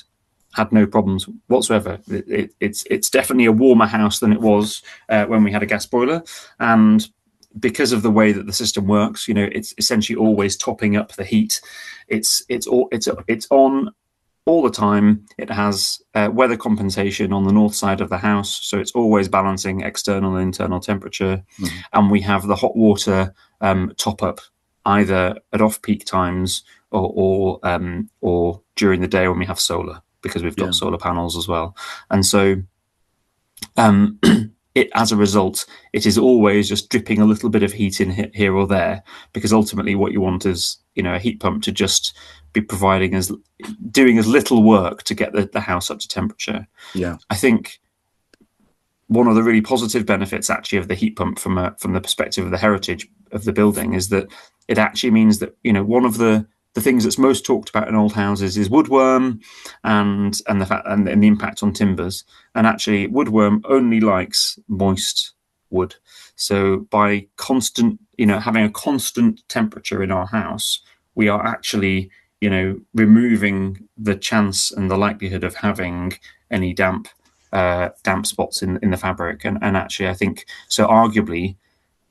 no problems whatsoever. It's definitely a warmer house than it was when we had a gas boiler, and because of the way that the system works, it's essentially always topping up the heat. It's on all the time. It has weather compensation on the north side of the house, so it's always balancing external and internal temperature. Mm-hmm. And we have the hot water top up either at off-peak times or during the day when we have solar, because we've got solar panels as well. And so as a result, it is always just dripping a little bit of heat in here or there, because ultimately what you want is, a heat pump to just be doing as little work to get the house up to temperature. Yeah, I think one of the really positive benefits actually of the heat pump from the perspective of the heritage of the building is that it actually means that, one of the things that's most talked about in old houses is woodworm and the impact on timbers. And actually, woodworm only likes moist wood. So by having a constant temperature in our house, we are actually, removing the chance and the likelihood of having any damp spots in the fabric. And actually, I think so. Arguably,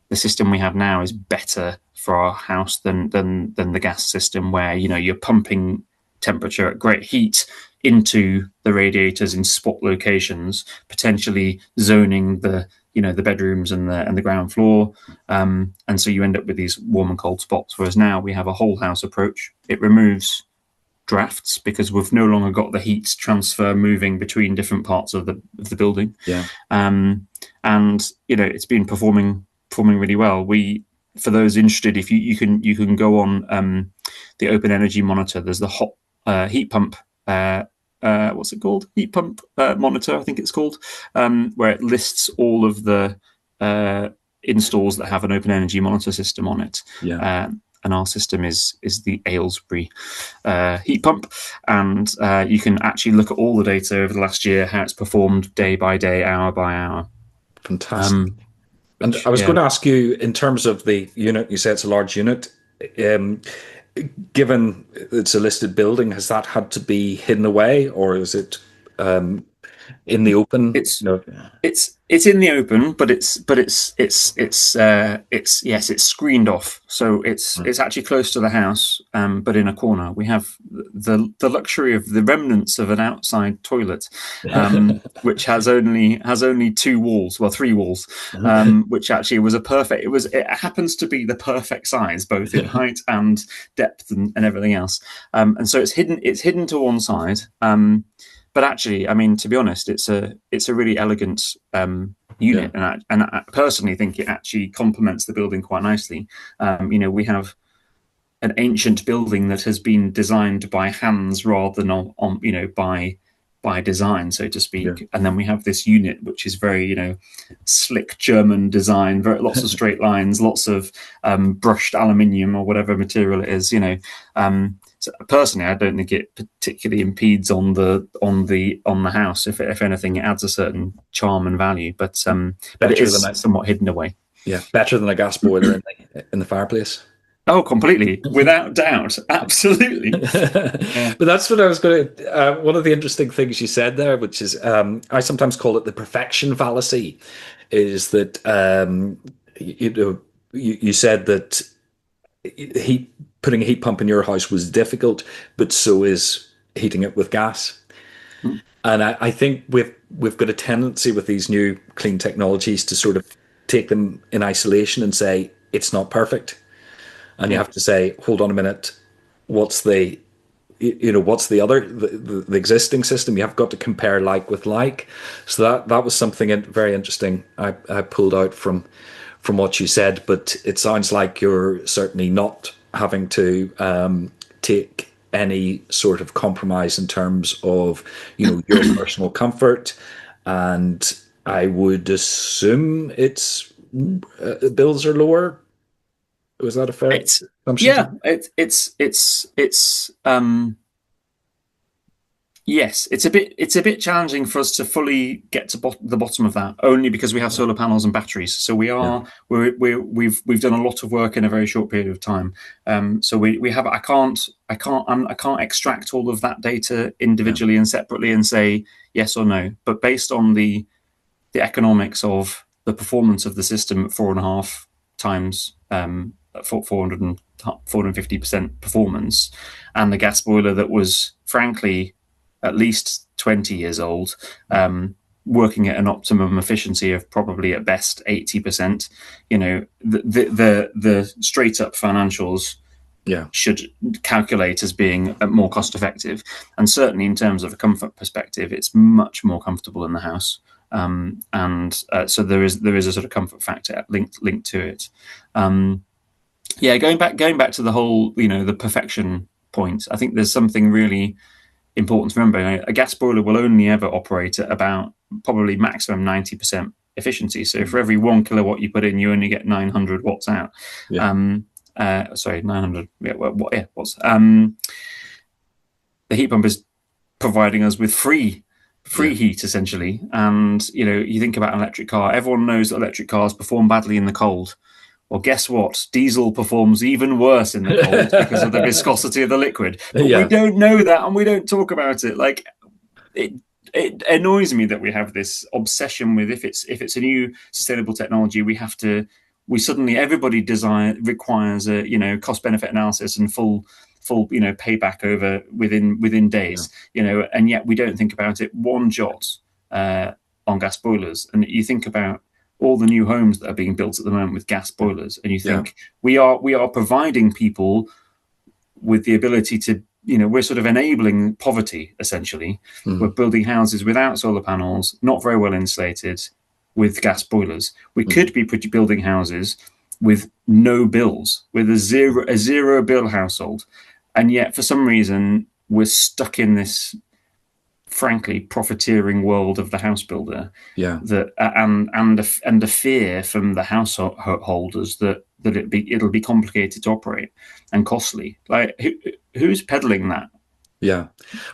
the system we have now is better for our house than the gas system, where you're pumping temperature at great heat into the radiators in spot locations, potentially zoning the bedrooms and the ground floor, and so you end up with these warm and cold spots. Whereas now we have a whole house approach. It removes drafts because we've no longer got the heat transfer moving between different parts of the building. Yeah, and it's been performing really well. For those interested, if you can go on the Open Energy Monitor. There's the hot heat pump. What's it called? Heat pump monitor, I think it's called, where it lists all of the installs that have an Open Energy Monitor system on it. Yeah. And our system is the Aylesbury heat pump, and you can actually look at all the data over the last year, how it's performed day by day, hour by hour. Fantastic. And I was going to ask you, in terms of the unit, you say it's a large unit. Given it's a listed building, has that had to be hidden away, or is it in the open? It's in the open, but it's screened off, so it's actually close to the house, but in a corner. We have the luxury of the remnants of an outside toilet, which has only two walls, well, three walls, which actually was it happens to be the perfect size, both in height and depth and everything else, and so it's hidden to one side. But actually, I mean, to be honest, it's a really elegant unit, and I personally think it actually complements the building quite nicely. We have an ancient building that has been designed by hands rather than by design, so to speak. Yeah. And then we have this unit which is very slick German design, lots of straight lines, lots of brushed aluminium or whatever material it is. So personally, I don't think it particularly impedes on the house. If anything, it adds a certain charm and value. But it is somewhat hidden away. Yeah, better than a gas boiler in the fireplace. Oh, completely, without doubt, absolutely. Yeah. But that's what I was going to. One of the interesting things you said there, which is I sometimes call it the perfection fallacy, is that you said that putting a heat pump in your house was difficult, but so is heating it with gas. Mm. And I think we've got a tendency with these new clean technologies to sort of take them in isolation and say it's not perfect. And you have to say, hold on a minute, what's the existing system? You have got to compare like with like. So that was something very interesting I pulled out from what you said. But it sounds like you're certainly not having to take any sort of compromise in terms of your personal comfort. And I would assume its bills are lower. Was that a fair It's assumption? yeah, it's yes, it's a bit challenging for us to fully get to the bottom of that, only because we have solar panels and batteries. So Yeah, we've done a lot of work in a very short period of time. So we have I can't extract all of that data yeah, individually and separately and say yes or no. But based on the economics of the performance of the system at 4.5 times 450% performance, and the gas boiler that was frankly at least 20 years old, working at an optimum efficiency of probably at best 80%. The straight up financials yeah, should calculate as being more cost effective, and certainly in terms of a comfort perspective, it's much more comfortable in the house. And so there is a sort of comfort factor linked to it. Yeah, going back to the whole, the perfection point. I think there's something really important to remember. A gas boiler will only ever operate at about probably maximum 90% efficiency. So for every 1 kilowatt you put in, you only get 900 watts out. yeah, Sorry, 900. Yeah, watts. The heat pump is providing us with free yeah, heat essentially. And you think about an electric car. Everyone knows that electric cars perform badly in the cold. Well, guess what? Diesel performs even worse in the cold because of the viscosity of the liquid. But we yeah, don't know that, and we don't talk about it. Like it annoys me that we have this obsession with if it's a new sustainable technology, we suddenly everybody requires a cost benefit analysis and full payback over within days. And yet we don't think about it one jot on gas boilers. And you think about all the new homes that are being built at the moment with gas boilers, and you yeah, think we are providing people with the ability to, we're sort of enabling poverty essentially. We're building houses without solar panels, not very well insulated, with gas boilers. We could be building houses with no bills, with a zero bill household, and yet for some reason we're stuck in this frankly profiteering world of the house builder, yeah. that and the fear from the householders that it'll be complicated to operate and costly. Like who's peddling that Yeah.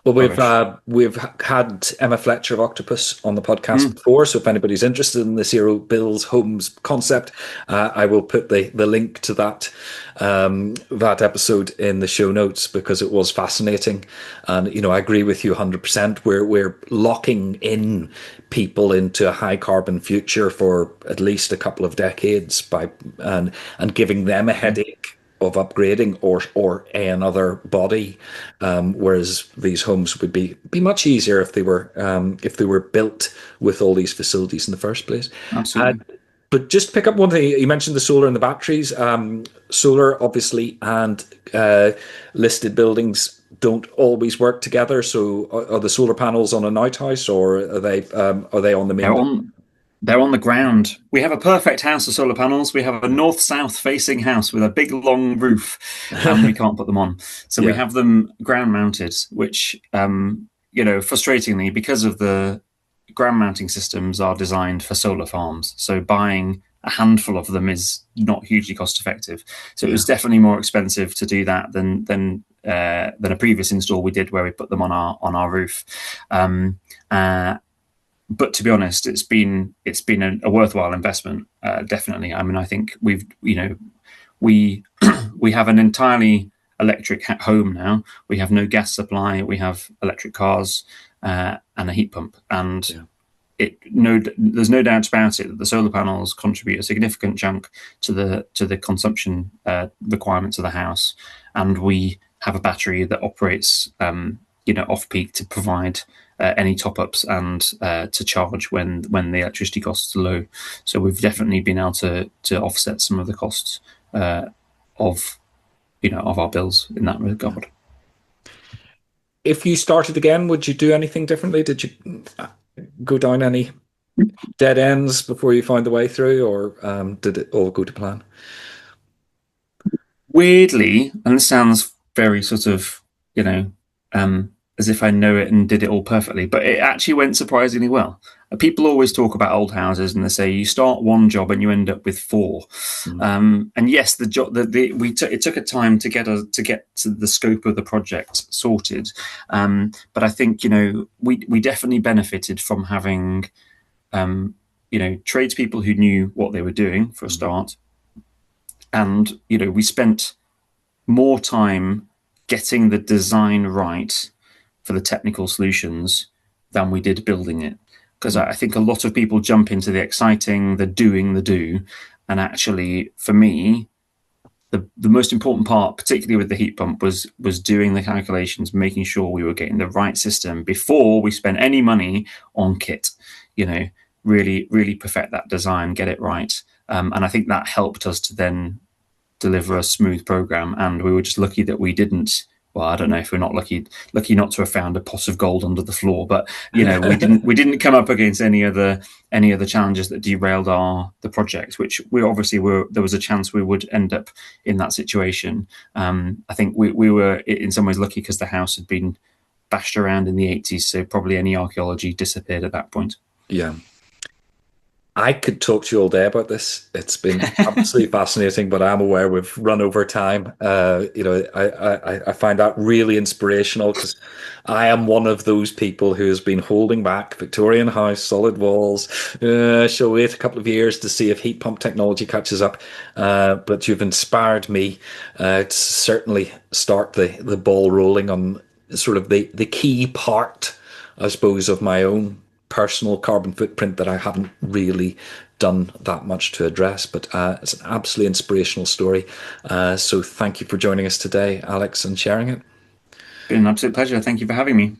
Well, rubbish? we've had Emma Fletcher of Octopus on the podcast before. So if anybody's interested in the zero bills homes concept, I will put the link to that episode in the show notes, because it was fascinating. And I agree with you 100%. We're locking in people into a high carbon future for at least a couple of decades and giving them a headache of upgrading or another body, whereas these homes would be much easier if they were built with all these facilities in the first place. Uh, Absolutely. but just to pick up one thing, you mentioned the solar and the batteries. Solar, obviously, and listed buildings don't always work together. So, are the solar panels on an outhouse, or are they on the They're main building? on they're on the ground. We have a perfect house of solar panels. We have a north-south facing house with a big long roof, and we can't put them on. So we Yeah, have them ground mounted, which frustratingly, because of the ground mounting systems are designed for solar farms. So buying a handful of them is not hugely cost effective. So it yeah, was definitely more expensive to do that than a previous install we did where we put them on our roof. But to be honest, it's been a worthwhile investment. Definitely. I mean, I think we we have an entirely electric home now. We have no gas supply. We have electric cars and a heat pump, and yeah, there's no doubt about it that the solar panels contribute a significant chunk to the consumption requirements of the house, and we have a battery that operates off peak to provide any top ups and to charge when the electricity costs are low. So we've definitely been able to offset some of the costs of of our bills in that yeah. regard. If you started again, would you do anything differently? Did you go down any dead ends before you found the way through, or did it all go to plan? Weirdly, and this sounds very sort of, you know, as if I know it and did it all perfectly, but it actually went surprisingly well. People always talk about old houses and they say you start one job and you end up with four. And yes, the job it took a time to get to the scope of the project sorted. But I think we definitely benefited from having tradespeople who knew what they were doing for a start, and we spent more time getting the design right for the technical solutions than we did building it. Because I think a lot of people jump into the exciting, the doing, the do. And actually, for me, the most important part, particularly with the heat pump, was doing the calculations, making sure we were getting the right system before we spent any money on kit. Really, really perfect that design, get it right. And I think that helped us to then deliver a smooth program. And we were just lucky that we didn't. Well, I don't know if we're not lucky not to have found a pot of gold under the floor, but we didn't come up against any other challenges that derailed the project, which we obviously were. There was a chance we would end up in that situation. I think we were in some ways lucky because the house had been bashed around in the 80s, so probably any archaeology disappeared at that point. Yeah. I could talk to you all day about this. It's been absolutely fascinating, but I'm aware we've run over time. I find that really inspirational because I am one of those people who has been holding back. Victorian house, solid walls. She'll wait a couple of years to see if heat pump technology catches up. But you've inspired me to certainly start the ball rolling on sort of the key part, I suppose, of my own personal carbon footprint that I haven't really done that much to address. But it's an absolutely inspirational story. So thank you for joining us today, Alex, and sharing it. Been an absolute pleasure. Thank you for having me.